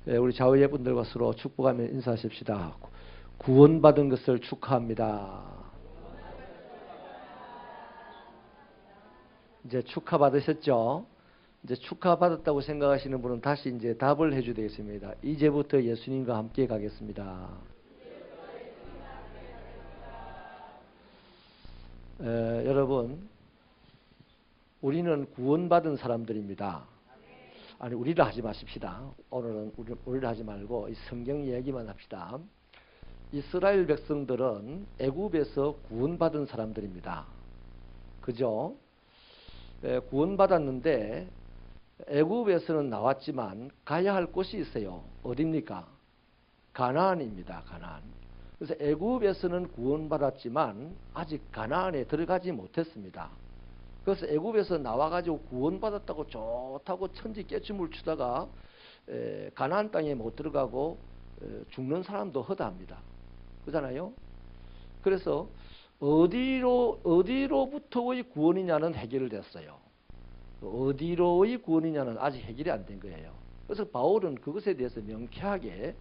우리 좌우의 분들과 서로 축복하며 인사하십시다. 구원받은 것을 축하합니다. 이제 축하받으셨죠? 이제 축하받았다고 생각하시는 분은 다시 이제 답을 해줘야 되겠습니다. 이제부터 예수님과 함께 가겠습니다. 여러분, 우리는 구원받은 사람들입니다. 아니, 우리를 하지 마십시다. 오늘은 우리를 하지 말고 이 성경 이야기만 합시다. 이스라엘 백성들은 애굽에서 구원받은 사람들입니다. 그죠? 구원받았는데 애굽에서는 나왔지만 가야 할 곳이 있어요. 어디입니까? 가나안입니다. 가나안. 그래서 애굽에서는 구원받았지만 아직 가나안에 들어가지 못했습니다. 그래서 애굽에서 나와가지고 구원받았다고 좋다고 천지 깨춤을 추다가 가나안 땅에 못 들어가고 죽는 사람도 허다합니다. 그렇잖아요? 그래서 어디로부터의 구원이냐는 해결됐어요. 어디로의 구원이냐는 아직 해결이 안 된 거예요. 그래서 바울은 그것에 대해서 명쾌하게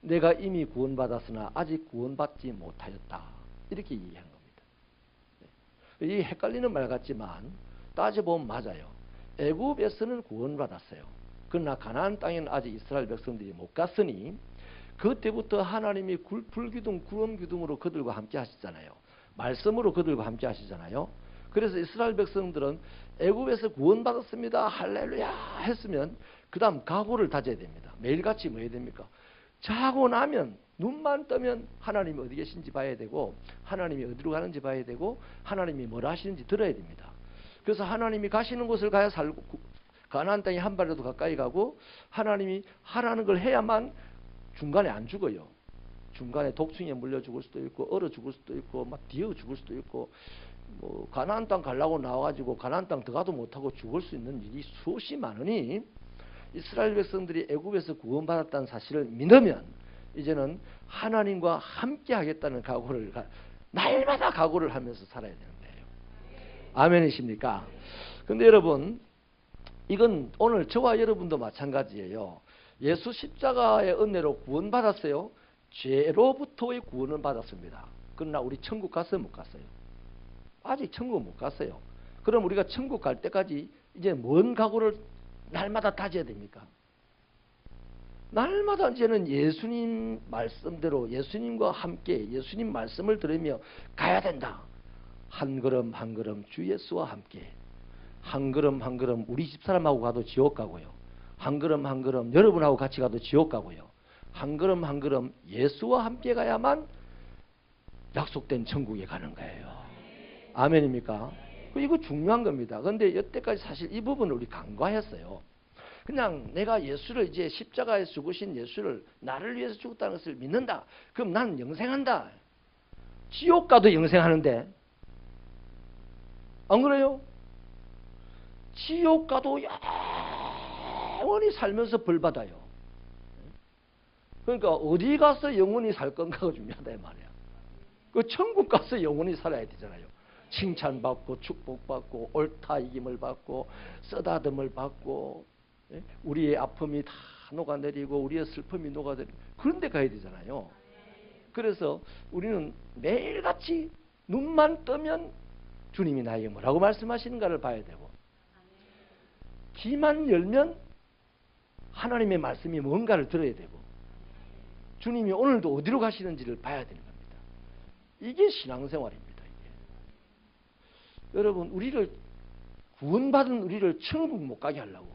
내가 이미 구원받았으나 아직 구원받지 못하였다. 이렇게 얘기한 겁니다. 이 헷갈리는 말 같지만 따져보면 맞아요. 애굽에서는 구원받았어요. 그러나 가나안 땅에는 아직 이스라엘 백성들이 못 갔으니 그때부터 하나님이 불기둥, 구름기둥으로 그들과 함께 하시잖아요. 말씀으로 그들과 함께 하시잖아요. 그래서 이스라엘 백성들은 애굽에서 구원받았습니다. 할렐루야 했으면 그 다음 각오를 다져야 됩니다. 매일같이 뭐 해야 됩니까? 자고 나면 눈만 뜨면 하나님이 어디 계신지 봐야 되고 하나님이 어디로 가는지 봐야 되고 하나님이 뭘 하시는지 들어야 됩니다. 그래서 하나님이 가시는 곳을 가야 살고 가나안 땅에 한 발이라도 가까이 가고 하나님이 하라는 걸 해야만 중간에 안 죽어요. 중간에 독충에 물려 죽을 수도 있고 얼어 죽을 수도 있고 막 뒤어 죽을 수도 있고 뭐 가나안 땅 가려고 나와가지고 가나안 땅 들어가도 못하고 죽을 수 있는 일이 수없이 많으니 이스라엘 백성들이 애굽에서 구원받았다는 사실을 믿으면 이제는 하나님과 함께 하겠다는 각오를 날마다 각오를 하면서 살아야 되는 거예요. 아멘이십니까? 근데 여러분 이건 오늘 저와 여러분도 마찬가지예요. 예수 십자가의 은혜로 구원받았어요. 죄로부터의 구원을 받았습니다. 그러나 우리 천국 갔어요? 못 갔어요? 아직 천국 못 갔어요. 그럼 우리가 천국 갈 때까지 이제 뭔 각오를 날마다 다져야 됩니까? 날마다 이제는 예수님 말씀대로 예수님과 함께 예수님 말씀을 들으며 가야 된다. 한 걸음 한 걸음 주 예수와 함께 한 걸음 한 걸음 우리 집사람하고 가도 지옥 가고요. 한 걸음 한 걸음 여러분하고 같이 가도 지옥 가고요. 한 걸음 한 걸음 예수와 함께 가야만 약속된 천국에 가는 거예요. 아멘입니까? 이거 중요한 겁니다. 그런데 여태까지 사실 이 부분을 우리 간과했어요. 그냥 내가 예수를 이제 십자가에 죽으신 예수를 나를 위해서 죽었다는 것을 믿는다. 그럼 나는 영생한다. 지옥 가도 영생하는데 안 그래요? 지옥 가도 영원히 살면서 벌 받아요. 그러니까 어디 가서 영원히 살 건가가 중요하다 이 말이야. 그 천국 가서 영원히 살아야 되잖아요. 칭찬받고 축복받고 옳다 이김을 받고 쓰다듬을 받고 우리의 아픔이 다 녹아내리고 우리의 슬픔이 녹아내리고 그런 데 가야 되잖아요. 그래서 우리는 매일같이 눈만 뜨면 주님이 나에게 뭐라고 말씀하시는가를 봐야 되고 귀만 열면 하나님의 말씀이 뭔가를 들어야 되고 주님이 오늘도 어디로 가시는지를 봐야 되는 겁니다. 이게 신앙생활입니다. 여러분 우리를 구원받은 우리를 천국 못 가게 하려고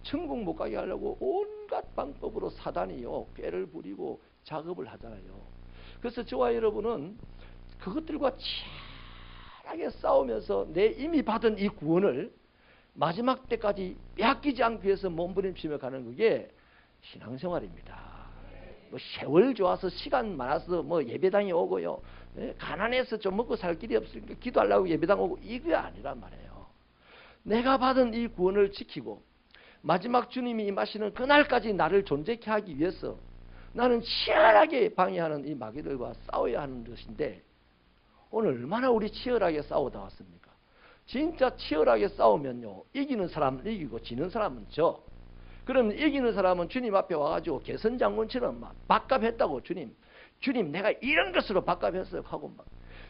천국 못 가게 하려고 온갖 방법으로 사단이요 꾀를 부리고 작업을 하잖아요. 그래서 저와 여러분은 그것들과 치열하게 싸우면서 내 이미 받은 이 구원을 마지막 때까지 빼앗기지 않기 위해서 몸부림치며 가는 그게 신앙생활입니다. 뭐 세월 좋아서 시간 많아서 뭐 예배당에 오고요. 가난해서 좀 먹고 살 길이 없으니까 기도하려고 예배당 오고 이게 아니란 말이에요. 내가 받은 이 구원을 지키고 마지막 주님이 임하시는 그날까지 나를 존재케 하기 위해서 나는 치열하게 방해하는 이 마귀들과 싸워야 하는 것인데 오늘 얼마나 우리 치열하게 싸우다 왔습니까? 진짜 치열하게 싸우면요 이기는 사람은 이기고 지는 사람은 져. 그러면 이기는 사람은 주님 앞에 와가지고 개선장군처럼 막 밥값했다고. 주님 내가 이런 것으로 밥값했어요 하고 막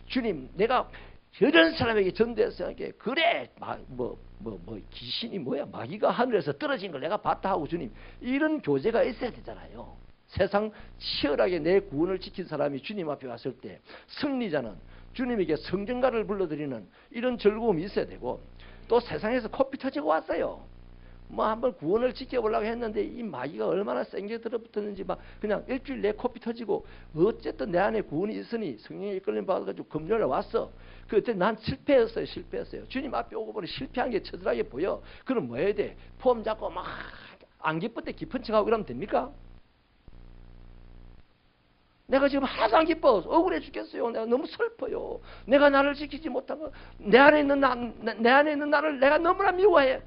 주님 내가 저런 사람에게 전도했어요. 그래 귀신이 뭐야 마귀가 하늘에서 떨어진 걸 내가 봤다 하고 주님 이런 교제가 있어야 되잖아요. 세상 치열하게 내 구원을 지킨 사람이 주님 앞에 왔을 때 승리자는 주님에게 성전가를 불러드리는 이런 즐거움이 있어야 되고, 또 세상에서 코피 터지고 왔어요. 뭐 한번 구원을 지켜보려고 했는데 이 마귀가 얼마나 센게 들어붙었는지 막 그냥 일주일 내 코피 터지고 어쨌든 내 안에 구원이 있으니 성령에 이끌림 받아가지고 금요일에 왔어. 그때 난 실패했어요. 주님 앞에 오고 보니 실패한 게 처절하게 보여. 그럼 뭐 해야 돼? 폼 잡고 막 안 기쁠 때 깊은 척하고 그러면 됩니까? 내가 지금 하나도 안 기뻐. 억울해 죽겠어요. 내가 너무 슬퍼요. 내가 나를 지키지 못한 거, 내 안에 있는 나를 내가 너무나 미워해.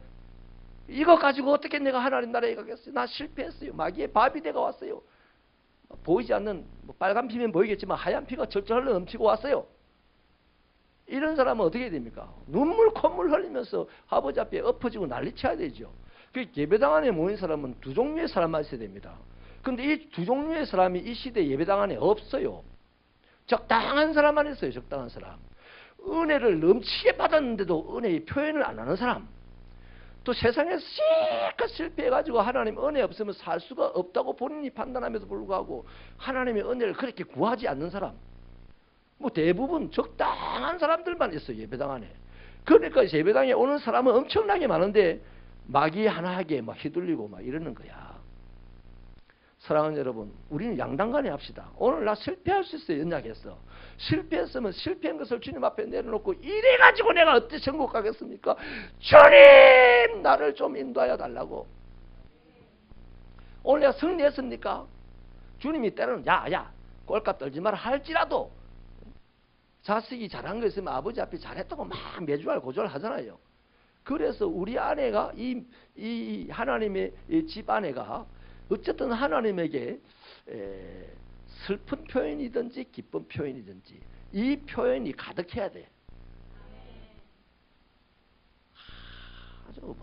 이거 가지고 어떻게 내가 하나님 나라에 가겠어요? 나 실패했어요. 마귀의 밥이 돼가 왔어요. 보이지 않는 빨간 피면 보이겠지만 하얀 피가 절절 흘러 넘치고 왔어요. 이런 사람은 어떻게 해야 됩니까? 눈물 콧물 흘리면서 아버지 앞에 엎어지고 난리쳐야 되죠. 그 예배당 안에 모인 사람은 두 종류의 사람만 있어야 됩니다. 근데 이 두 종류의 사람이 이 시대 예배당 안에 없어요. 적당한 사람만 있어요. 적당한 사람. 은혜를 넘치게 받았는데도 은혜의 표현을 안 하는 사람. 또 세상에서 실컷 실패해가지고 하나님 은혜 없으면 살 수가 없다고 본인이 판단하면서 불구하고 하나님의 은혜를 그렇게 구하지 않는 사람. 뭐 대부분 적당한 사람들만 있어요. 예배당 안에. 그러니까 예배당에 오는 사람은 엄청나게 많은데 마귀 하나하게 막 휘둘리고 막 이러는 거야. 사랑하는 여러분, 우리는 양당간에 합시다. 오늘 나 실패할 수 있어요. 연약했어. 실패했으면 실패한 것을 주님 앞에 내려놓고 이래가지고 내가 어떻게 천국 가겠습니까? 주님 나를 좀 인도하여 달라고. 오늘 내가 승리했습니까? 주님이 때로는 야 꼴값 떨지 마라 할지라도 자식이 잘한 거 있으면 아버지 앞에 잘했다고 막 매주알 고절 하잖아요. 그래서 우리 아내가 이 하나님의 이 집 아내가 어쨌든 하나님에게 슬픈 표현이든지 기쁜 표현이든지 이 표현이 가득해야 돼. 아주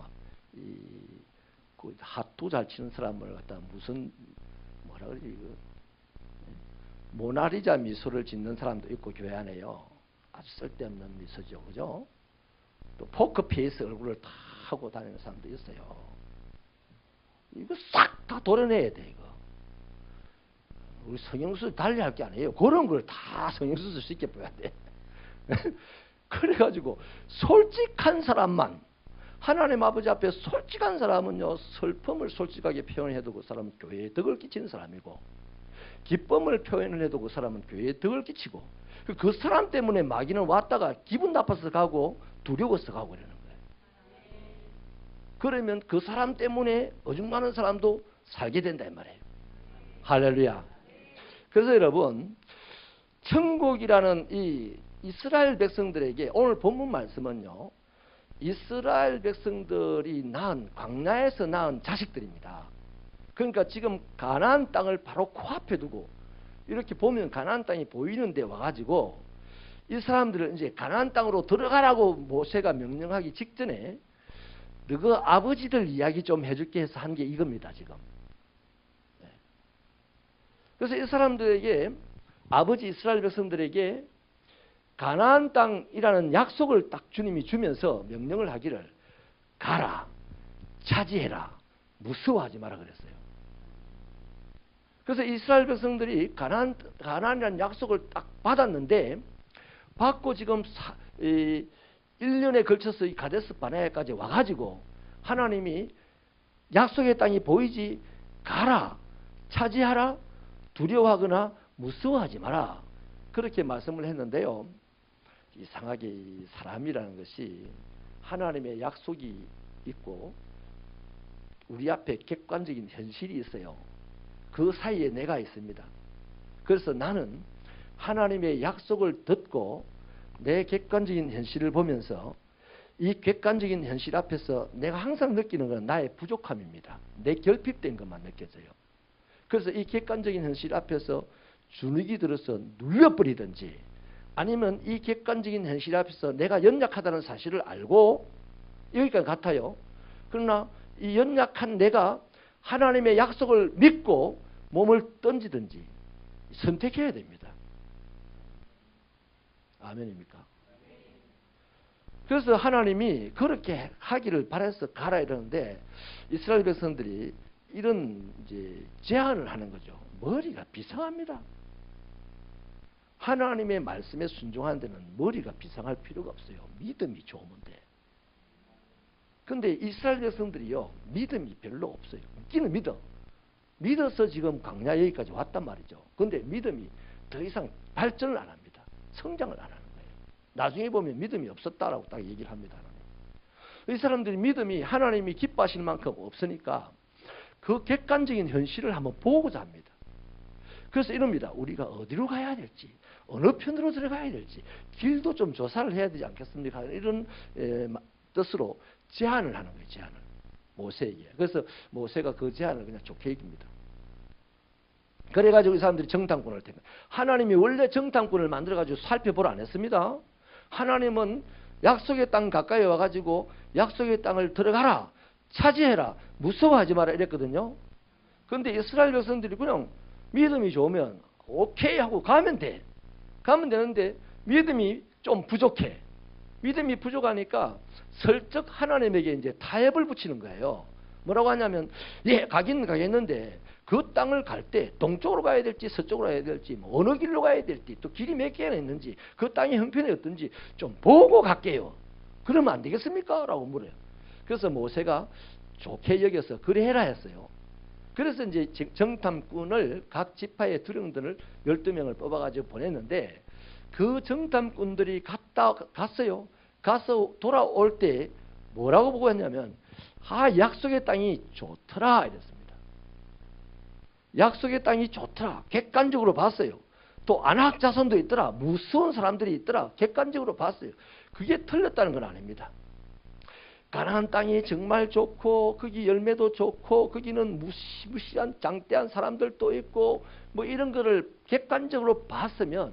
그 핫도 잘 치는 사람을 갖다 무슨 뭐라 그러지 이거 모나리자 미소를 짓는 사람도 있고 교회 안에요. 아주 쓸데없는 미소죠, 그죠? 또 포크페이스 얼굴을 다 하고 다니는 사람도 있어요. 이거 싹 다 도려내야 돼, 이거. 우리 성형수술 달리할 게 아니에요. 그런 걸 다 성형수술 쉽게 보여야 돼. 그래가지고, 솔직한 사람만, 하나님 아버지 앞에 솔직한 사람은요, 슬픔을 솔직하게 표현해도 그 사람은 교회에 덕을 끼치는 사람이고, 기쁨을 표현을 해도 그 사람은 교회에 덕을 끼치고, 그 사람 때문에 마귀는 왔다가 기분 나빠서 가고, 두려워서 가고 그러는 거예요. 그러면 그 사람 때문에 어중간한 사람도 살게 된다 이 말이에요. 할렐루야. 그래서 여러분 천국이라는 이 이스라엘 백성들에게 오늘 본문 말씀은요. 이스라엘 백성들이 낳은 광야에서 낳은 자식들입니다. 그러니까 지금 가나안 땅을 바로 코앞에 두고 이렇게 보면 가나안 땅이 보이는데 와가지고 이 사람들을 이제 가나안 땅으로 들어가라고 모세가 명령하기 직전에 너그 아버지들 이야기 좀 해줄게 해서 한 게 이겁니다, 지금. 그래서 이 사람들에게, 아버지 이스라엘 백성들에게 가나안 땅이라는 약속을 딱 주님이 주면서 명령을 하기를 가라, 차지해라, 무서워하지 마라 그랬어요. 그래서 이스라엘 백성들이 가나안이라는 약속을 딱 받았는데, 받고 지금 1년에 걸쳐서 이 가데스 바네아까지 와가지고 하나님이 약속의 땅이 보이지 가라, 차지하라, 두려워하거나 무서워하지 마라 그렇게 말씀을 했는데요. 이상하게 이 사람이라는 것이 하나님의 약속이 있고 우리 앞에 객관적인 현실이 있어요. 그 사이에 내가 있습니다. 그래서 나는 하나님의 약속을 듣고 내 객관적인 현실을 보면서 이 객관적인 현실 앞에서 내가 항상 느끼는 건 나의 부족함입니다. 내 결핍된 것만 느껴져요. 그래서 이 객관적인 현실 앞에서 주눅이 들어서 눌려버리든지 아니면 이 객관적인 현실 앞에서 내가 연약하다는 사실을 알고 여기까지 같아요. 그러나 이 연약한 내가 하나님의 약속을 믿고 몸을 던지든지 선택해야 됩니다. 아멘입니까? 그래서 하나님이 그렇게 하기를 바라서 가라 이러는데 이스라엘 백성들이 이런 이제 제안을 하는 거죠. 머리가 비상합니다. 하나님의 말씀에 순종하는 데는 머리가 비상할 필요가 없어요. 믿음이 좋으면 돼. 근데 이스라엘 백성들이요, 믿음이 별로 없어요. 믿기는 믿어. 믿어서 지금 광야 여기까지 왔단 말이죠. 근데 믿음이 더 이상 발전을 안 합니다. 성장을 안 하는 거예요. 나중에 보면 믿음이 없었다라고 딱 얘기를 합니다. 이 사람들이 믿음이 하나님이 기뻐하실 만큼 없으니까 그 객관적인 현실을 한번 보고자 합니다. 그래서 이럽니다. 우리가 어디로 가야 될지, 어느 편으로 들어가야 될지 길도 좀 조사를 해야 되지 않겠습니까? 이런 뜻으로 제안을 하는 거예요. 제안을 모세에게. 그래서 모세가 그 제안을 그냥 좋게 여깁니다. 그래가지고 이 사람들이 정탐꾼을 택. 하나님이 원래 정탐꾼을 만들어가지고 살펴보라 안 했습니다. 하나님은 약속의 땅 가까이 와가지고 약속의 땅을 들어가라, 차지해라, 무서워하지 마라 이랬거든요. 그런데 이스라엘 백성들이 그냥 믿음이 좋으면 오케이 하고 가면 돼. 가면 되는데 믿음이 좀 부족해. 믿음이 부족하니까 슬쩍 하나님에게 이제 타협을 붙이는 거예요. 뭐라고 하냐면, 예, 가긴 가겠는데 그 땅을 갈 때 동쪽으로 가야 될지 서쪽으로 가야 될지 뭐 어느 길로 가야 될지 또 길이 몇 개나 있는지 그 땅이 형편이 어떤지 좀 보고 갈게요. 그러면 안 되겠습니까? 라고 물어요. 그래서 모세가 좋게 여겨서 그래 해라 했어요. 그래서 이제 정탐꾼을 각 지파의 두령들을 12명을 뽑아가지고 보냈는데 그 정탐꾼들이 갔어요. 가서 돌아올 때 뭐라고 보고 했냐면, 약속의 땅이 좋더라 이랬습니다. 약속의 땅이 좋더라. 객관적으로 봤어요. 또 안악 자손도 있더라. 무서운 사람들이 있더라. 객관적으로 봤어요. 그게 틀렸다는 건 아닙니다. 가나안 땅이 정말 좋고 거기 열매도 좋고 거기는 무시무시한 장대한 사람들도 있고 뭐 이런 거를 객관적으로 봤으면,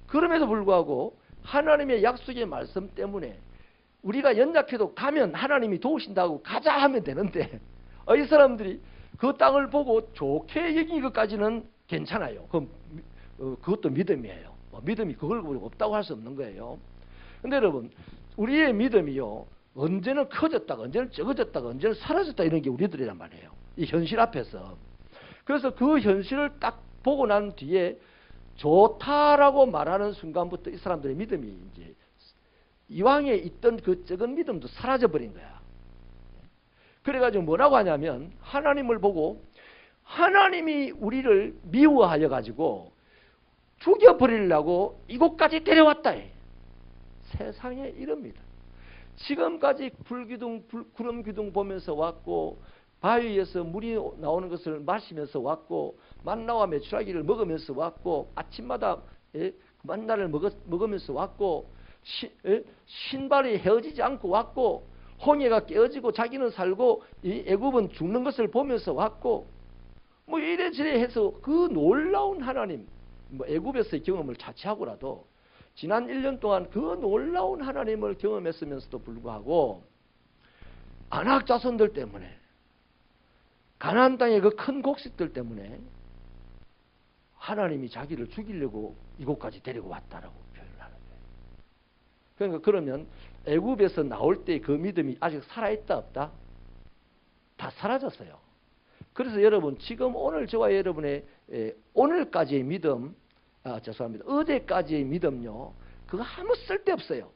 그럼에도 불구하고 하나님의 약속의 말씀 때문에 우리가 연약해도 가면 하나님이 도우신다고 가자 하면 되는데 이 사람들이 그 땅을 보고 좋게 여긴 것까지는 괜찮아요. 그것도 믿음이에요. 믿음이 그걸 없다고 할 수 없는 거예요. 근데 여러분, 우리의 믿음이요, 언제는 커졌다가 언제는 적어졌다가 언제는 사라졌다 이런 게 우리들이란 말이에요. 이 현실 앞에서. 그래서 그 현실을 딱 보고 난 뒤에 좋다라고 말하는 순간부터 이 사람들의 믿음이 이제 이왕에 있던 그 적은 믿음도 사라져 버린 거야. 그래가지고 뭐라고 하냐면, 하나님을 보고 하나님이 우리를 미워하여 가지고 죽여버리려고 이곳까지 데려왔다. 세상에 이럽니다. 지금까지 불기둥, 구름 기둥 보면서 왔고, 바위에서 물이 나오는 것을 마시면서 왔고, 만나와 메추라기를 먹으면서 왔고, 아침마다 만나를 먹으면서 왔고, 신발이 헤어지지 않고 왔고, 홍해가 깨어지고 자기는 살고 이 애굽은 죽는 것을 보면서 왔고, 뭐 이래저래 해서 그 놀라운 하나님, 뭐 애굽에서의 경험을 자체하고라도 지난 1년 동안 그 놀라운 하나님을 경험했으면서도 불구하고 안악 자손들 때문에, 가나안 땅의 그 큰 곡식들 때문에 하나님이 자기를 죽이려고 이곳까지 데리고 왔다라고 표현을 하는 거예요. 그러니까 그러면 애굽에서 나올 때 그 믿음이 아직 살아있다 없다? 다 사라졌어요. 그래서 여러분, 지금 오늘 저와 여러분의 오늘까지의 믿음, 죄송합니다, 어제까지의 믿음요, 그거 아무 쓸데없어요.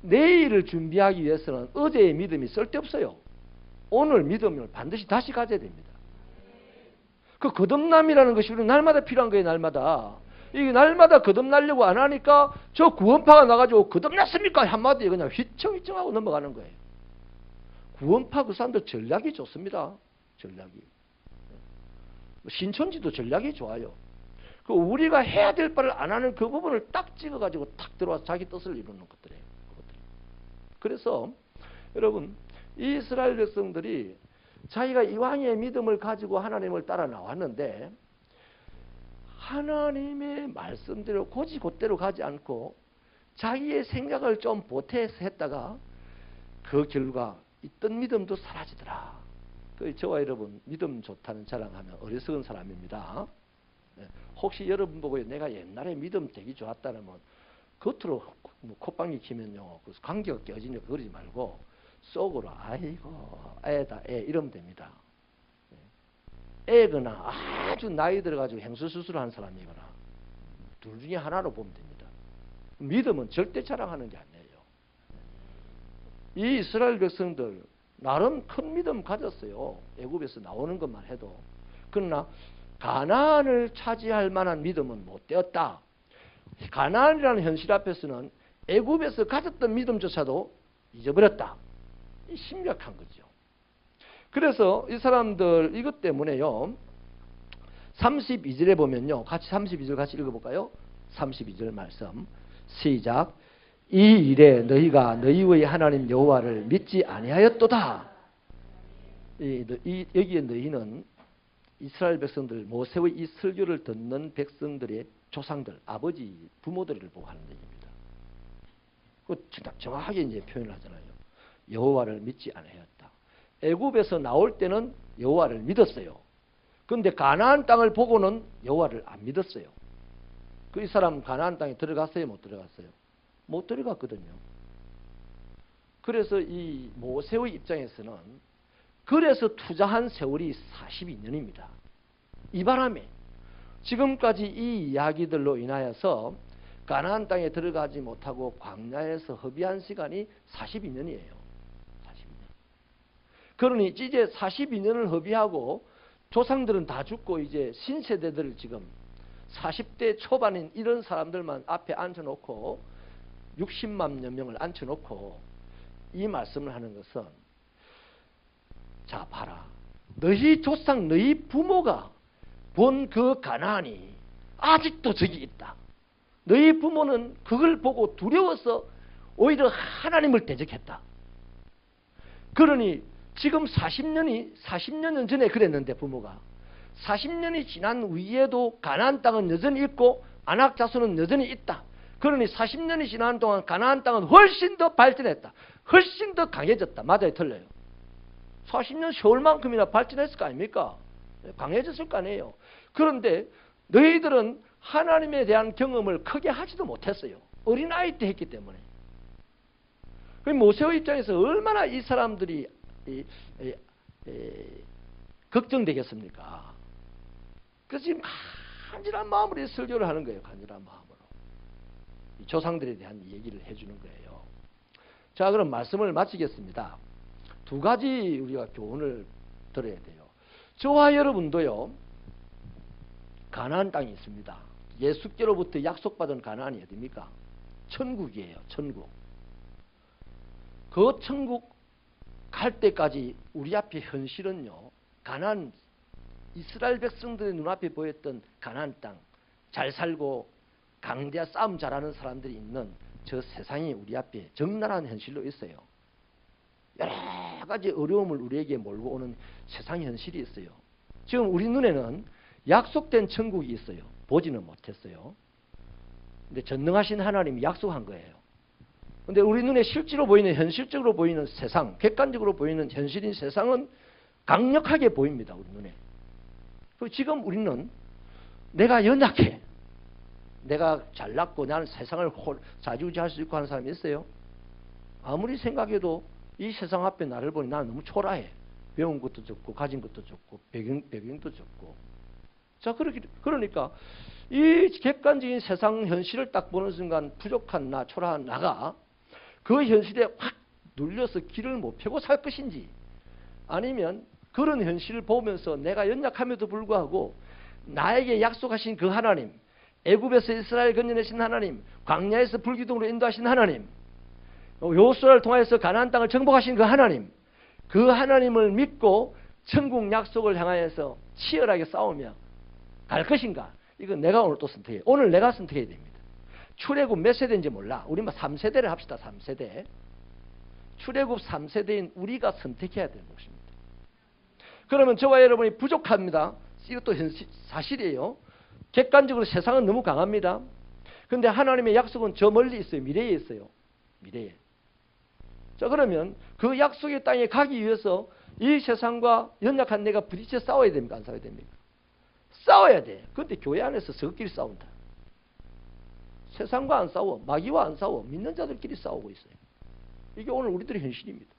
내일을 준비하기 위해서는 어제의 믿음이 쓸데없어요. 오늘 믿음을 반드시 다시 가져야 됩니다. 그 거듭남이라는 것이 우리 날마다 필요한 거예요. 날마다. 이게 날마다 거듭나려고 안 하니까 저 구원파가 나가지고 거듭났습니까? 한마디에 그냥 휘청휘청하고 넘어가는 거예요. 구원파 그 사람들 전략이 좋습니다. 전략이. 신천지도 전략이 좋아요. 그 우리가 해야 될 바를 안 하는 그 부분을 딱 찍어가지고 탁 들어와서 자기 뜻을 이루는 것들이에요. 그래서 여러분, 이스라엘 백성들이 자기가 이왕의 믿음을 가지고 하나님을 따라 나왔는데 하나님의 말씀대로 곧대로 가지 않고 자기의 생각을 좀 보태서 했다가 그 결과 있던 믿음도 사라지더라. 저와 여러분 믿음 좋다는 자랑하면 어리석은 사람입니다. 혹시 여러분 보고 내가 옛날에 믿음 되게 좋았다면 겉으로 뭐 콧방귀 키면요 그래서 관계가 깨어지니까 그러지 말고 속으로 아이고 애다 애 이러면 됩니다. 애거나 아주 나이 들어가지고 행수수술을 한 사람이거나 둘 중에 하나로 보면 됩니다. 믿음은 절대 자랑하는 게 아니에요. 이 이스라엘 백성들 나름 큰 믿음 가졌어요. 애굽에서 나오는 것만 해도. 그러나 가나안을 차지할 만한 믿음은 못 되었다. 가나안이라는 현실 앞에서는 애굽에서 가졌던 믿음조차도 잊어버렸다. 심각한 거죠. 그래서 이 사람들 이것 때문에요. 32절에 보면요. 같이 32절 같이 읽어볼까요? 32절 말씀 시작. 이 일에 너희가 너희의 하나님 여호와를 믿지 아니하였도다. 여기에 너희는 이스라엘 백성들 모세의 이 설교를 듣는 백성들의 조상들, 아버지, 부모들을 보고 하는 얘기입니다. 그 정확하게 이제 표현을 하잖아요. 여호와를 믿지 아니하였다. 애굽에서 나올 때는 여호와를 믿었어요. 그런데 가나안 땅을 보고는 여호와를 안 믿었어요. 그 이 사람 가나안 땅에 들어갔어요, 못 들어갔어요? 못 들어갔거든요. 그래서 이 모세의 입장에서는 그래서 투자한 세월이 42년입니다. 이 바람에 지금까지 이 이야기들로 인하여서 가나안 땅에 들어가지 못하고 광야에서 허비한 시간이 42년이에요. 42년. 그러니 이제 42년을 허비하고 조상들은 다 죽고 이제 신세대들을 지금 40대 초반인 이런 사람들만 앞에 앉혀놓고 60만여 명을 앉혀놓고 이 말씀을 하는 것은 자 봐라. 너희 조상 너희 부모가 본 그 가나안이 아직도 저기 있다. 너희 부모는 그걸 보고 두려워서 오히려 하나님을 대적했다. 그러니 지금 40년 전에 그랬는데 부모가 40년이 지난 위에도 가나안 땅은 여전히 있고 안악 자손은 여전히 있다. 그러니 40년이 지난 동안 가나안 땅은 훨씬 더 발전했다. 훨씬 더 강해졌다. 맞아요, 틀려요? 40년 세월만큼이나 발전했을 거 아닙니까? 강해졌을 거 아니에요. 그런데 너희들은 하나님에 대한 경험을 크게 하지도 못했어요. 어린아이 때 했기 때문에. 모세의 입장에서 얼마나 이 사람들이 걱정되겠습니까? 그래서 지금 간절한 마음으로 이 설교를 하는 거예요. 간절한 마음으로. 조상들에 대한 얘기를 해주는 거예요. 자, 그럼 말씀을 마치겠습니다. 두 가지 우리가 교훈을 들어야 돼요. 저와 여러분도요, 가나안 땅이 있습니다. 예수께로부터 약속받은 가나안이 어디입니까? 천국이에요. 천국. 그 천국 갈 때까지 우리 앞에 현실은요, 가나안 이스라엘 백성들의 눈앞에 보였던 가나안 땅, 잘 살고 강대하 싸움 잘하는 사람들이 있는 저 세상이 우리 앞에 적나라한 현실로 있어요. 여러 가지 어려움을 우리에게 몰고 오는 세상 현실이 있어요. 지금 우리 눈에는 약속된 천국이 있어요. 보지는 못했어요. 근데 전능하신 하나님이 약속한 거예요. 근데 우리 눈에 실제로 보이는, 현실적으로 보이는 세상, 객관적으로 보이는 현실인 세상은 강력하게 보입니다. 우리 눈에. 지금 우리는 내가 연약해. 내가 잘났고 나는 세상을 좌지우지할 수 있고 하는 사람이 있어요? 아무리 생각해도 이 세상 앞에 나를 보니 나는 너무 초라해. 배운 것도 적고 가진 것도 적고 배경도 적고. 자, 그러니까 이 객관적인 세상 현실을 딱 보는 순간 부족한 나, 초라한 나가 그 현실에 확 눌려서 길을 못 펴고 살 것인지, 아니면 그런 현실을 보면서 내가 연약함에도 불구하고 나에게 약속하신 그 하나님, 애굽에서 이스라엘 건져내신 하나님, 광야에서 불기둥으로 인도하신 하나님, 여호수아를 통하여서 가나안 땅을 정복하신 그 하나님, 그 하나님을 믿고 천국 약속을 향하여서 치열하게 싸우며 갈 것인가? 이건 내가 오늘 또 선택해요. 오늘 내가 선택해야 됩니다. 출애굽 몇 세대인지 몰라. 우리 3세대를 합시다. 3세대. 출애굽 3세대인 우리가 선택해야 되는 것입니다. 그러면 저와 여러분이 부족합니다. 이것도 사실이에요. 객관적으로 세상은 너무 강합니다. 그런데 하나님의 약속은 저 멀리 있어요. 미래에 있어요. 미래에. 자, 그러면 그 약속의 땅에 가기 위해서 이 세상과 연약한 내가 부딪혀 싸워야 됩니까? 안 싸워야 됩니까? 싸워야 돼. 그런데 교회 안에서 저끼리 싸운다. 세상과 안 싸워. 마귀와 안 싸워. 믿는 자들끼리 싸우고 있어요. 이게 오늘 우리들의 현실입니다.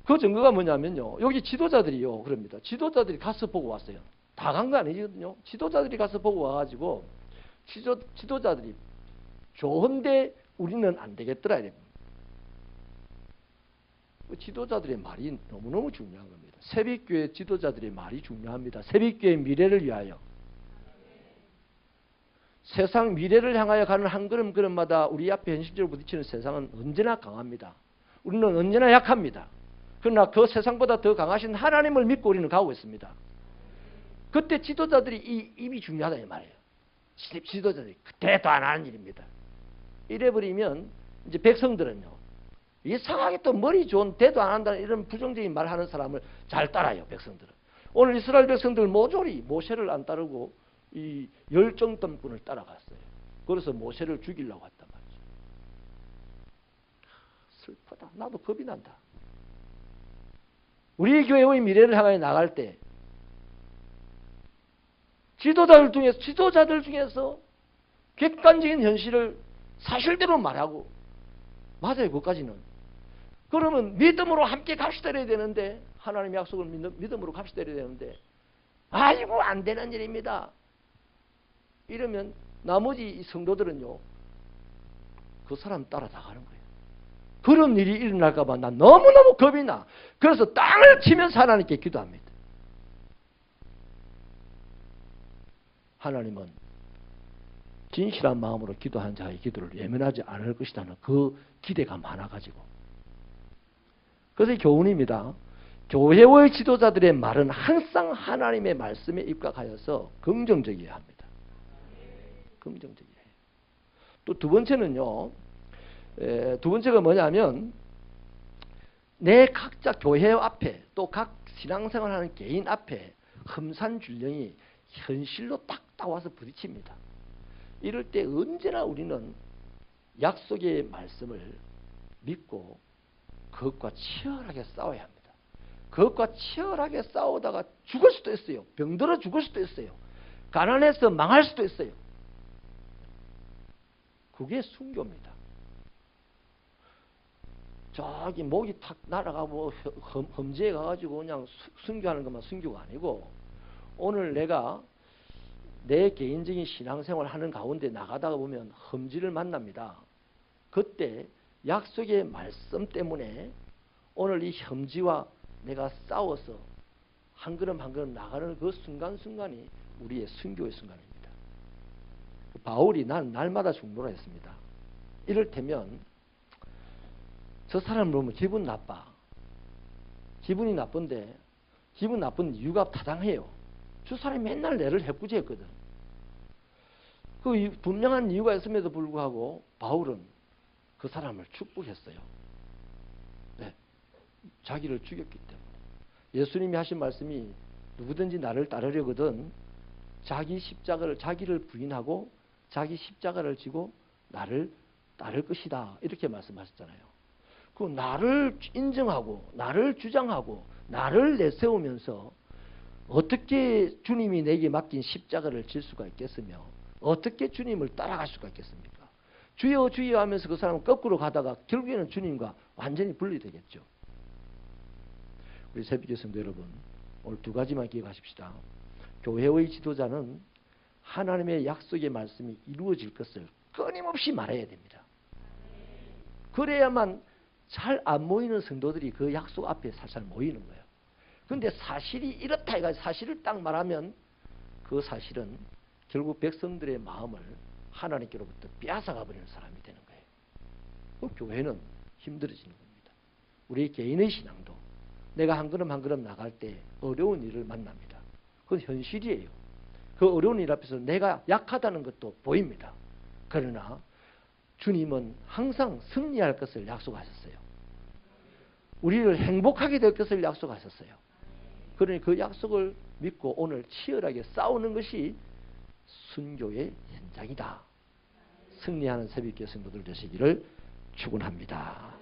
그 증거가 뭐냐면요. 여기 지도자들이요. 그럽니다. 지도자들이 가서 보고 왔어요. 다 간 거 아니거든요. 지도자들이 가서 보고 와가지고 지도자들이 좋은데 우리는 안 되겠더라. 이래. 지도자들의 말이 너무너무 중요한 겁니다. 새벽교회 지도자들의 말이 중요합니다. 새벽교회 미래를 위하여. 세상 미래를 향하여 가는 한 걸음 걸음마다 우리 앞에 현실적으로 부딪히는 세상은 언제나 강합니다. 우리는 언제나 약합니다. 그러나 그 세상보다 더 강하신 하나님을 믿고 우리는 가고 있습니다. 그때 지도자들이 이 입이 중요하다 이 말이에요. 지도자들이 대도 안 하는 일입니다. 이래버리면 이제 백성들은요. 이상하게 또 머리 좋은 대도 안 한다는 이런 부정적인 말 하는 사람을 잘 따라요. 백성들은. 오늘 이스라엘 백성들 모조리 모세를 안 따르고 이 열정덤꾼을 따라갔어요. 그래서 모세를 죽이려고 했단 말이죠. 슬프다. 나도 겁이 난다. 우리 교회의 미래를 향해 나갈 때 지도자들 중에서 객관적인 현실을 사실대로 말하고 맞아요. 그것까지는. 그러면 믿음으로 함께 갑시다해야 되는데 하나님의 약속을 믿음으로 갑시다해야 되는데 아이고 안 되는 일입니다. 이러면 나머지 성도들은요. 그 사람 따라 나가는 거예요. 그런 일이 일어날까 봐 난 너무너무 겁이 나. 그래서 땅을 치면서 하나님께 기도합니다. 하나님은 진실한 마음으로 기도한 자의 기도를 예면하지 않을 것이라는 그 기대가 많아가지고. 그래서 교훈입니다. 교회의 지도자들의 말은 항상 하나님의 말씀에 입각하여서 긍정적이어야 합니다. 긍정적이어야 해요. 또 두 번째는요. 두 번째가 뭐냐면 내 각자 교회 앞에 또 각 신앙생활하는 개인 앞에 험산줄령이 현실로 딱 따와서 부딪힙니다. 이럴 때 언제나 우리는 약속의 말씀을 믿고 그것과 치열하게 싸워야 합니다. 그것과 치열하게 싸우다가 죽을 수도 있어요. 병들어 죽을 수도 있어요. 가난해서 망할 수도 있어요. 그게 순교입니다. 저기 목이 탁 날아가고 험지에 가가지고 그냥 순교하는 것만 순교가 아니고 오늘 내가 내 개인적인 신앙생활 하는 가운데 나가다가 보면 험지를 만납니다. 그때 약속의 말씀 때문에 오늘 이 험지와 내가 싸워서 한 걸음 한 걸음 나가는 그 순간순간이 우리의 순교의 순간입니다. 바울이 난 날마다 중보를 했습니다. 이를테면 저 사람을 보면 기분 나빠. 기분이 나쁜데 기분 나쁜 이유가 타당해요. 저 사람이 맨날 내를 해꾸지했거든. 그 분명한 이유가 있음에도 불구하고 바울은 그 사람을 축복했어요. 네. 자기를 죽였기 때문에. 예수님이 하신 말씀이 누구든지 나를 따르려거든 자기 십자가를 자기를 부인하고 자기 십자가를 지고 나를 따를 것이다. 이렇게 말씀하셨잖아요. 그 나를 인정하고 나를 주장하고 나를 내세우면서 어떻게 주님이 내게 맡긴 십자가를 질 수가 있겠으며 어떻게 주님을 따라갈 수가 있겠습니까? 주여 주여 하면서 그 사람은 거꾸로 가다가 결국에는 주님과 완전히 분리되겠죠. 우리 새벽의 성도 여러분, 오늘 두 가지만 기억하십시다. 교회의 지도자는 하나님의 약속의 말씀이 이루어질 것을 끊임없이 말해야 됩니다. 그래야만 잘 안 모이는 성도들이 그 약속 앞에 살살 모이는 거예요. 그런데 사실이 이렇다 해가지고 사실을 딱 말하면 그 사실은 결국 백성들의 마음을 하나님께로부터 빼앗아가 버리는 사람이 되는 거예요. 그 교회는 힘들어지는 겁니다. 우리 개인의 신앙도 내가 한 걸음 한 걸음 나갈 때 어려운 일을 만납니다. 그건 현실이에요. 그 어려운 일 앞에서 내가 약하다는 것도 보입니다. 그러나 주님은 항상 승리할 것을 약속하셨어요. 우리를 행복하게 될 것을 약속하셨어요. 그러니 그 약속을 믿고 오늘 치열하게 싸우는 것이 순교의 현장이다. 승리하는 새벽교회 성도들 되시기를 축원합니다.